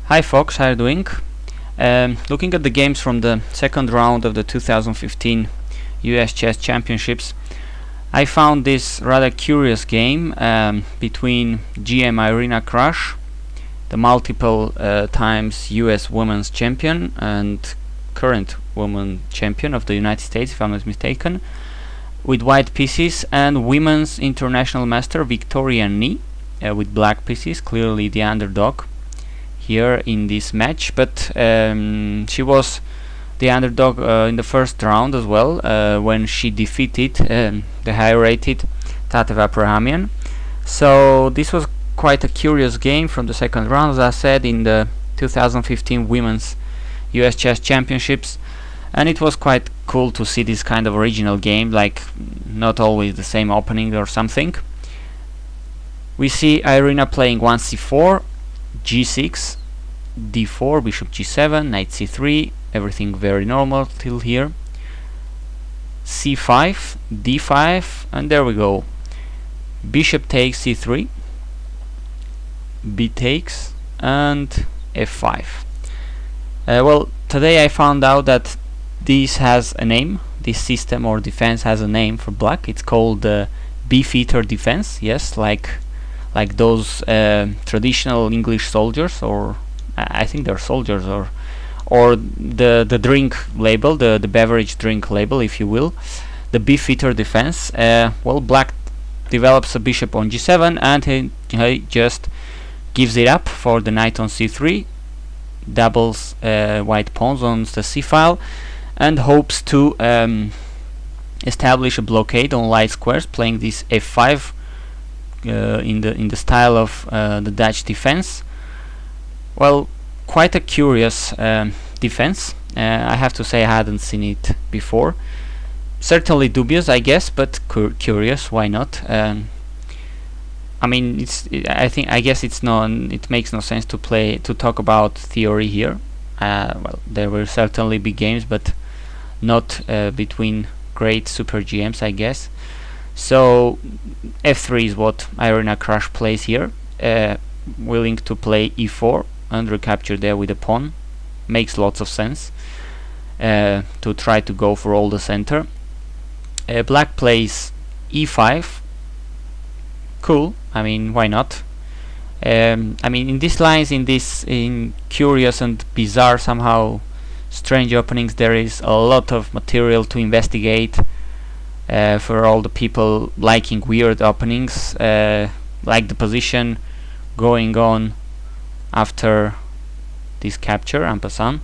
Hi folks, how are you doing? Looking at the games from the second round of the 2015 US Chess Championships, I found this rather curious game between GM Irina Krush, the multiple times US Women's Champion and current Women Champion of the United States, if I'm not mistaken, with white pieces, and Women's International Master Victoria Ni with black pieces, clearly the underdog here in this match, but she was the underdog in the first round as well when she defeated the high-rated Tatev Abrahamian. So this was quite a curious game from the second round, as I said, in the 2015 Women's US Chess Championships, and it was quite cool to see this kind of original game, like not always the same opening or something. We see Irina playing 1c4, g6, d4, bishop g7, knight c3, everything very normal till here. c5, d5, and there we go. Bishop takes c3, b takes, and f5. Well, today I found out that this has a name. This system or defense has a name for black. It's called the Beefeater defense. Yes, like those traditional English soldiers, or I think they're soldiers, or the drink label, the beverage drink label, if you will, the Beefeater defense. Well, black develops a bishop on g7, and he just gives it up for the knight on c3, doubles white pawns on the c file, and hopes to establish a blockade on light squares, playing this f5 in the style of the Dutch defense. Well, quite a curious defense. I have to say I hadn't seen it before. Certainly dubious, I guess, but curious. Why not? I mean, I guess it makes no sense to talk about theory here. Well, there will certainly be games, but not between great super GMs, I guess. So f3 is what Irina Krush plays here, willing to play e4 and recapture there with a pawn. Makes lots of sense to try to go for all the center. Black plays e5. Cool. I mean, why not? I mean, in these lines, in curious and bizarre, somehow strange openings, there is a lot of material to investigate for all the people liking weird openings, like the position going on after this capture, en passant.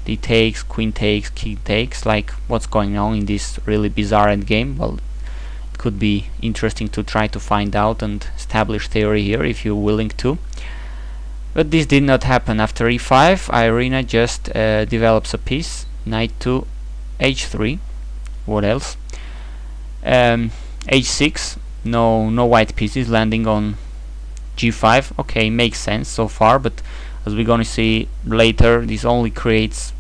D takes, queen takes, king takes, like what's going on in this really bizarre endgame. Well, it could be interesting to try to find out and establish theory here if you're willing to. But this did not happen. After e5, Irina just develops a piece, knight to h3. What else? h6, no white pieces landing on g5. Okay, makes sense so far, but as we're gonna see later, this only creates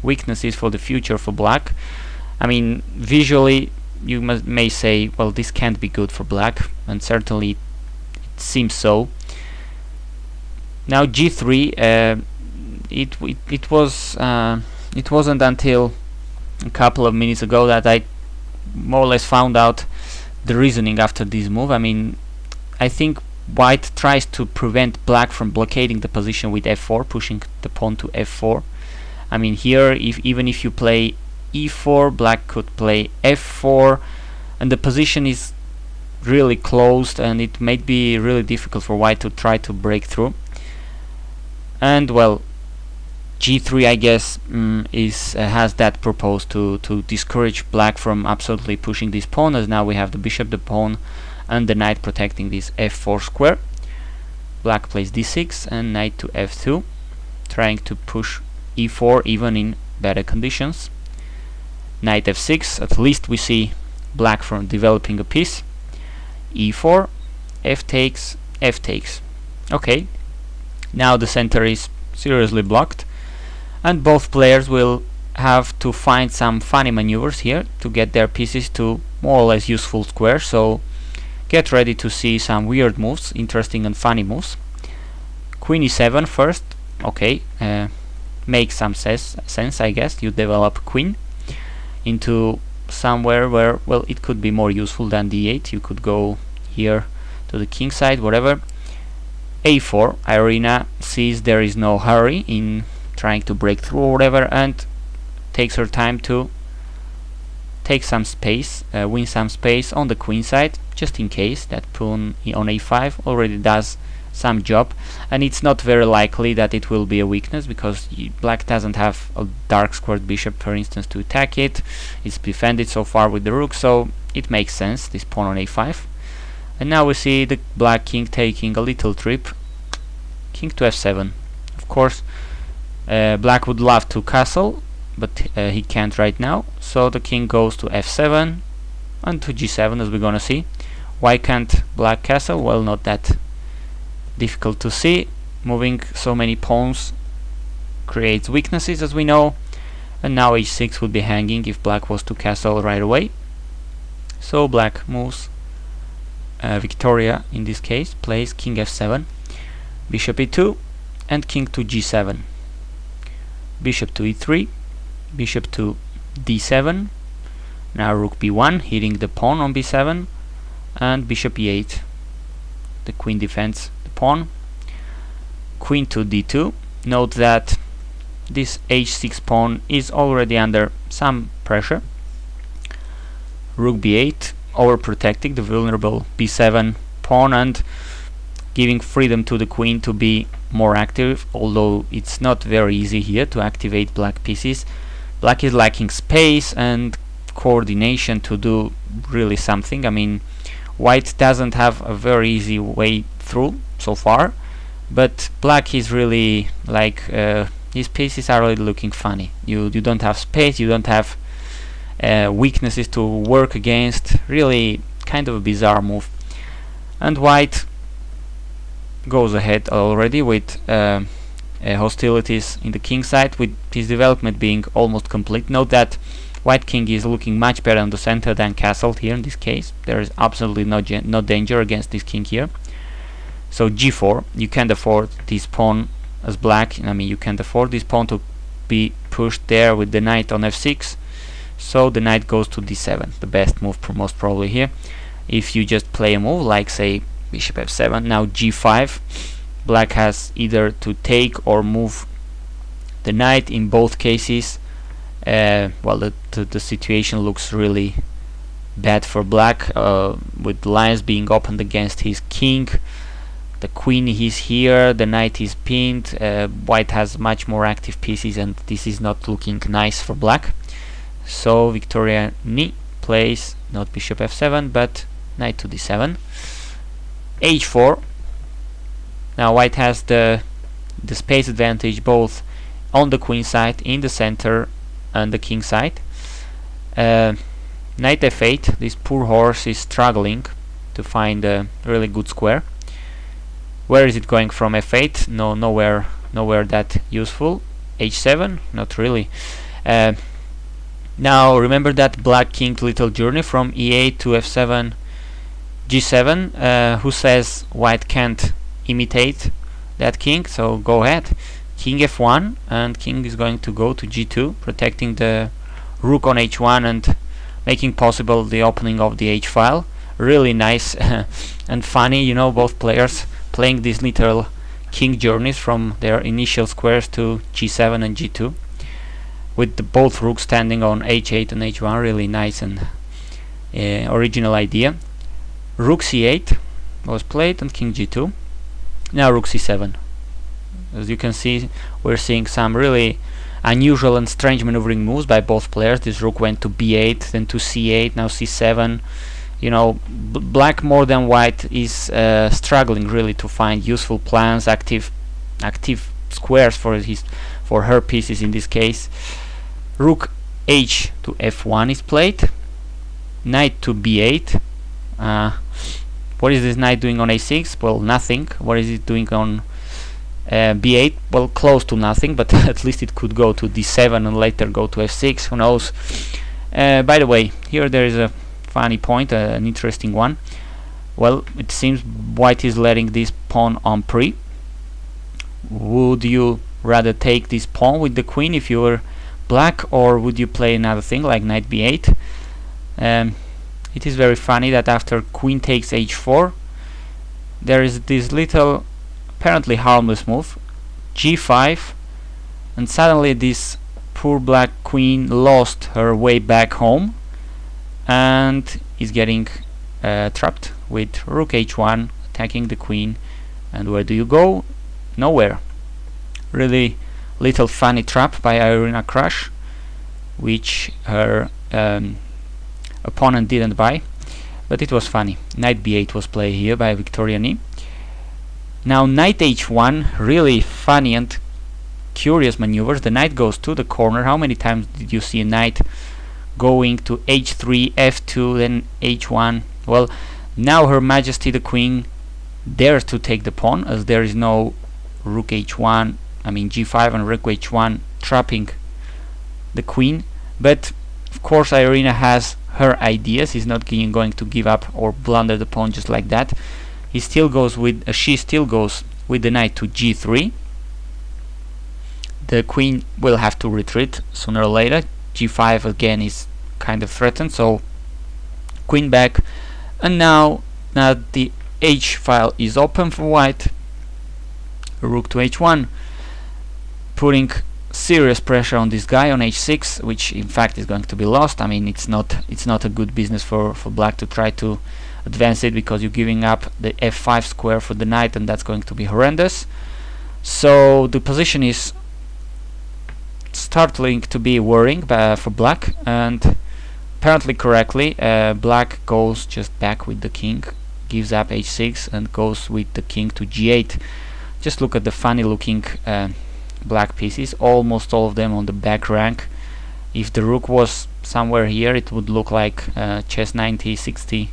weaknesses for the future for black. I mean, visually you may say, well, this can't be good for black, and certainly it seems so. Now g3, it wasn't until a couple of minutes ago that I more or less found out the reasoning after this move. I mean, I think white tries to prevent black from blockading the position with f4, pushing the pawn to f4. I mean, here, even if you play e4, black could play f4, and the position is really closed, and it may be really difficult for white to try to break through. And well, g3, I guess, has that purpose to discourage black from absolutely pushing this pawn, as now we have the bishop, the pawn, and the knight protecting this f4 square. Black plays d6 and knight to f2, trying to push e4 even in better conditions. Knight f6, at least we see black from developing a piece. e4, f takes, f takes. Okay, now the center is seriously blocked, and both players will have to find some funny maneuvers here to get their pieces to more or less useful squares. So get ready to see some weird moves, interesting and funny moves. Queen e7 first, okay, makes some sense, I guess. You develop queen into somewhere where, well, it could be more useful than d8. You could go here to the king side, whatever. a4, Irina sees there is no hurry in trying to break through or whatever, and takes her time to take some space, win some space on the queen side, just in case. That pawn on a5 already does some job, and it's not very likely that it will be a weakness, because black doesn't have a dark squared bishop, for instance, to attack it. It's defended so far with the rook, so it makes sense, this pawn on a5. And now we see the black king taking a little trip, king to f7. Of course, black would love to castle, but he can't right now, so the king goes to f7 and to g7, as we're gonna see. Why can't black castle? Well, not that difficult to see. Moving so many pawns creates weaknesses, as we know, and now h6 would be hanging if black was to castle right away. So black moves, Victoria in this case plays king f7, bishop e2, and king to g7, bishop to e3, bishop to d7, now rook b1 hitting the pawn on b7, and bishop e8. The queen defends the pawn. Queen to d2. Note that this h6 pawn is already under some pressure. Rook b8, overprotecting the vulnerable b7 pawn and giving freedom to the queen to be more active, although it's not very easy here to activate black pieces. Black is lacking space and coordination to do really something. I mean, white doesn't have a very easy way through so far, but black is really like these pieces are really looking funny. You don't have space, you don't have weaknesses to work against. Really kind of a bizarre move. And white goes ahead already with hostilities in the king side, with his development being almost complete. Note that white king is looking much better on the center than castled here in this case. There is absolutely no danger against this king here. So g4, you can't afford this pawn as black. I mean, you can't afford this pawn to be pushed there with the knight on f6. So the knight goes to d7, the best move most probably here. If you just play a move like, say, bishop f7, now g5, black has either to take or move the knight. In both cases, well, the situation looks really bad for black, with lines being opened against his king. The queen is here, the knight is pinned, white has much more active pieces, and this is not looking nice for black. So Victoria-Ni plays not bishop f7 but knight to d7, h4. Now white has the space advantage both on the queen side, in the center, and the king side. Knight f8, this poor horse is struggling to find a really good square. Where is it going from f8? Nowhere that useful. h7, not really. Now remember that black king little journey from e8 to f7, g7. Who says white can't imitate that king? So go ahead. King f1, and king is going to go to g2, protecting the rook on h1 and making possible the opening of the h file. Really nice and funny, you know, both players playing these little king journeys from their initial squares to g7 and g2, with both rooks standing on h8 and h1. Really nice and original idea. Rook c8 was played and king g2. Now rook c7. As you can see, we're seeing some really unusual and strange maneuvering moves by both players. This rook went to b8, then to c8, now c7. You know, black more than white is struggling really to find useful plans, active squares for her pieces in this case. Rook h to f1 is played. Knight to b8. What is this knight doing on a6? Well, nothing. What is it doing on b8? Well, close to nothing, but at least it could go to d7 and later go to f6. Who knows? By the way, here there is a funny point, an interesting one. Well, it seems white is letting this pawn on pre. Would you rather take this pawn with the queen if you were black, or would you play another thing like knight b8? It is very funny that after queen takes h4 there is this little apparently harmless move, g5, and suddenly this poor black queen lost her way back home and is getting trapped with rook h1 attacking the queen. And where do you go? Nowhere. Really little funny trap by Irina Krush, which her opponent didn't buy, but it was funny. Knight b8 was played here by Krush-Ni. Now knight h1, really funny and curious maneuvers. The knight goes to the corner. How many times did you see a knight going to h3, f2, then h1? Well, now Her Majesty the Queen dares to take the pawn, as there is no rook h1, I mean g5 and rook h1 trapping the queen. But of course Irina has her ideas. He's not going to give up or blunder the pawn just like that. He still goes with she still goes with the knight to g3. The queen will have to retreat sooner or later. g5 again is kind of threatened, so queen back. And now the h file is open for white, rook to h1, putting serious pressure on this guy on h6, which in fact is going to be lost. I mean, it's not a good business for black to try to advance it, because you're giving up the f5 square for the knight, and that's going to be horrendous. So the position is startling to be worrying for black, and apparently correctly, black goes just back with the king, gives up h6 and goes with the king to g8. Just look at the funny looking black pieces, almost all of them on the back rank. If the rook was somewhere here, it would look like chess 90, 60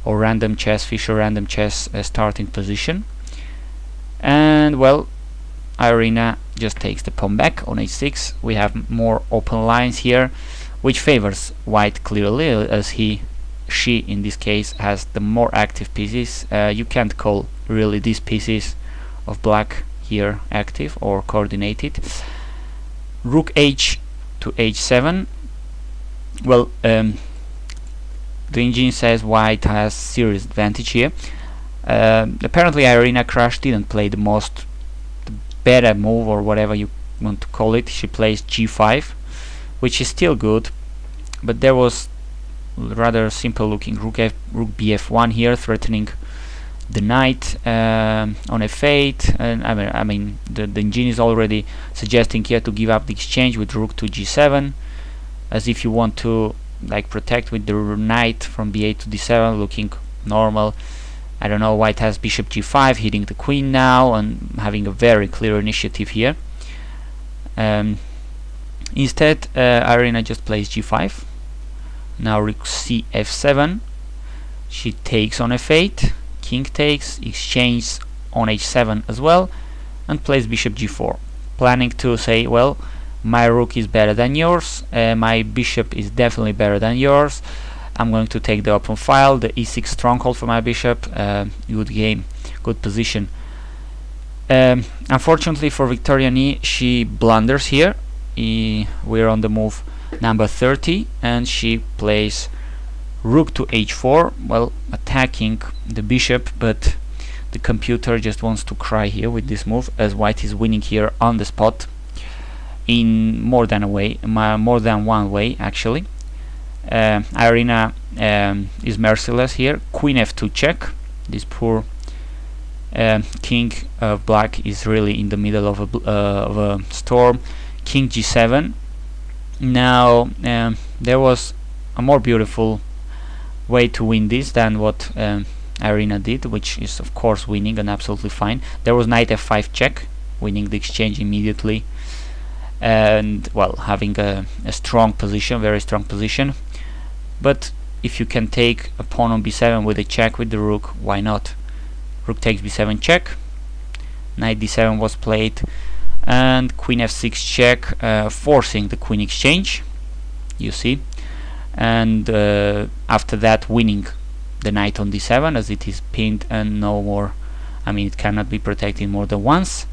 or random chess, Fischer random chess starting position. And well, Irina just takes the pawn back on h6. We have more open lines here, which favors white clearly, as she in this case has the more active pieces. You can't call really these pieces of black here active or coordinated. Rook h to h7. Well, the engine says white has serious advantage here. Apparently Irina Krush didn't play the better move, or whatever you want to call it. She plays g5, which is still good, but there was rather simple looking rook bf1 here, threatening the knight on f8. And I mean the engine is already suggesting here to give up the exchange with rook to g7, as if you want to like protect with the knight from b8 to d7, looking normal. I don't know, white has bishop g5 hitting the queen now and having a very clear initiative here. Instead Irina just plays g5. Now rook c f7, she takes on f8, king takes, exchange on h7 as well, and plays bishop g4, planning to say, well, my rook is better than yours, my bishop is definitely better than yours, I'm going to take the open file, the e6 stronghold for my bishop. Good game, good position. Unfortunately for Krush-Ni, she blunders here. We're on the move number 30, and she plays rook to h4, well, attacking the bishop, but the computer just wants to cry here with this move, as white is winning here on the spot in more than one way actually. Irina is merciless here. Queen f2 check. This poor king of black is really in the middle of a storm. King g7. Now there was a more beautiful way to win this than what Irina did, which is of course winning and absolutely fine. There was knight f5 check, winning the exchange immediately, and well, having a strong position, very strong position. But if you can take a pawn on b7 with a check with the rook, why not? Rook takes b7 check, knight d7 was played, and queen f6 check, forcing the queen exchange, you see, and after that winning the knight on d7, as it is pinned and no more, I mean, it cannot be protected more than once.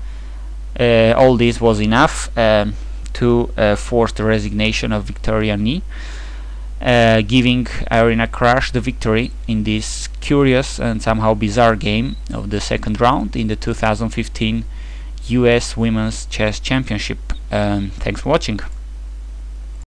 All this was enough to force the resignation of Victoria-Ni, giving Irina Krush the victory in this curious and somehow bizarre game of the second round in the 2015 US Women's Chess Championship. Thanks for watching.